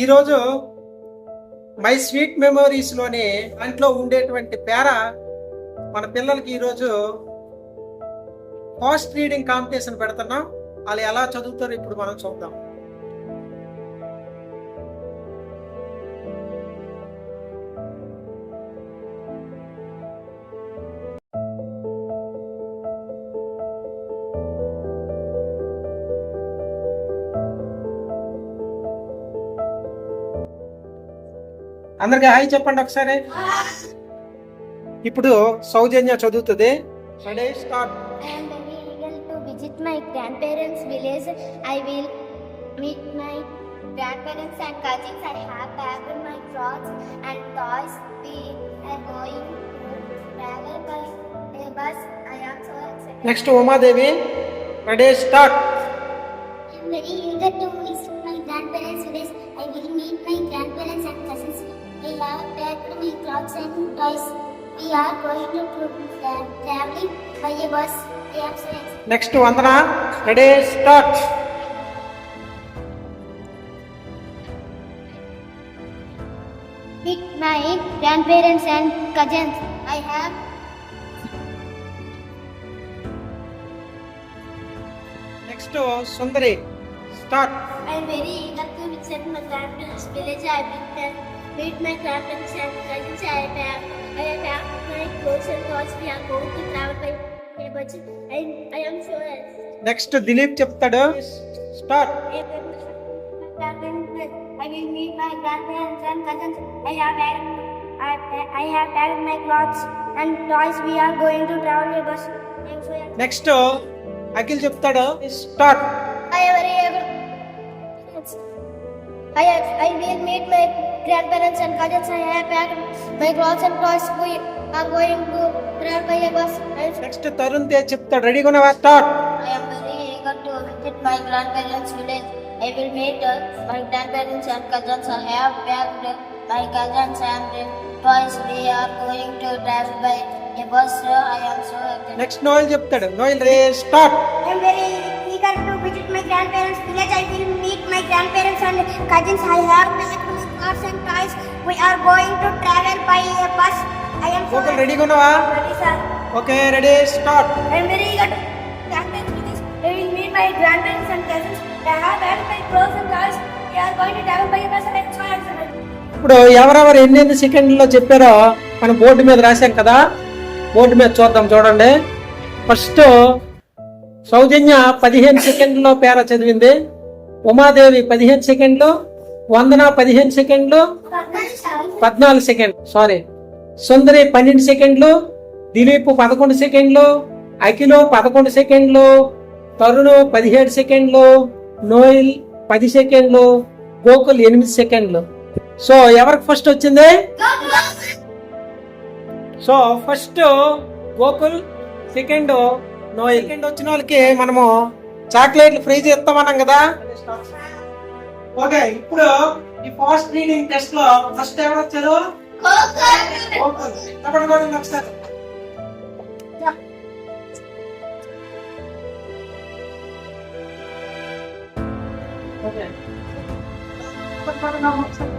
ఈరోజు my sweet మెమోరీస్లోని దాంట్లో ఉండేటువంటి పేర మన పిల్లలకి ఈరోజు ఫాస్ట్ రీడింగ్ కాంపిటీషన్ పెడుతున్నాం. వాళ్ళు ఎలా చదువుతారో ఇప్పుడు మనం చూద్దాం. అందరికి హాయ్ చెప్పండి ఒకసారి. ఇప్పుడు సౌజన్య చదువుతుంది. Start. I am very eager to visit my grandparents' village. I will meet my grandparents and cousins. I have packed my clothes and toys. We are going to travel by a bus. I am so excited. Next Umadevi. Start. I am very eager to visit my grandparents' village. I will meet my grandparents and cousins. We have packed my clothes and toys. We are going to traveling by a bus. I am so excited. Next Vandana. Start. With my grandparents and cousins, I have next Sundari. Start. I am very eager to visit my grandparents' village. I will meet my grandparents and cousins. I have my clothes and toys. We are going to travel by a bus. I am so excited. Next Dilip చెప్తాడు. Start. I will meet my grandparents and cousins. I have packed my clothes and toys. We are going to travel by bus. I am so excited. Next Akhil చెప్తాడు. Start. I am very eager. I will meet my grandparents and cousins. I have packed my clothes and toys. We are going to travel by a bus. Next Tarun Tej చెప్తాడు. రెడీగా ఉన్నావా? Start. I am very eager to visit my grandparents' village. I will meet my grandparents and cousins. I have packed my cousins and toys. We are going to travel by a bus. I am so excited. Next Noel చెప్తాడు. Noel start. I am very eager to visit my grandparents' village. I will meet my grandparents and cousins. I have packed my clothes and toys. We are going to travel by a bus. I am so okay రెడీగా ఉన్నావా? ready, sir. Okay ready start. I am very eager to grandparents' village. I will meet my grandparents and cousins. I have packed my clothes and toys. We are going to travel by a bus. I am so excited. ఇప్పుడు ఎవరెవరు ఎన్ని సెకండ్లో చెప్పారో మనం board మీద రాశాం కదా, board మీద చూద్దాం. చూడండి. ఫస్ట్ సౌజన్య 15 సెకండ్లో పేర చదివింది. ఉమాదేవి 15 సెకండ్లు, వందన 15 సెకండ్లు, 14 సెకండ్ సారీ, సుందరి 12 సెకండ్లు, దిలీప్ 11 సెకండ్లు, అఖిలు 11 సెకండ్లు, తరుణ్ 17 సెకండ్లు, నోయిల్ 10 సెకండ్లు, గోకుల్ 8 సెకండ్లు. సో ఎవరికి ఫస్ట్ వచ్చింది? So first Gokul, second Noel. Second వచ్చిన వాళ్ళకి మనము చాక్లెట్లు ఫ్రీ చేస్తామన్నాం కదా. ఓకే ఇప్పుడు ఈ ఫాస్ట్ రీడింగ్ టెస్ట్ లో ఫస్ట్ ఎవరు వచ్చారు? చెప్పండి ఒకసారి. ఓకే చెప్పండి ఒకసారి.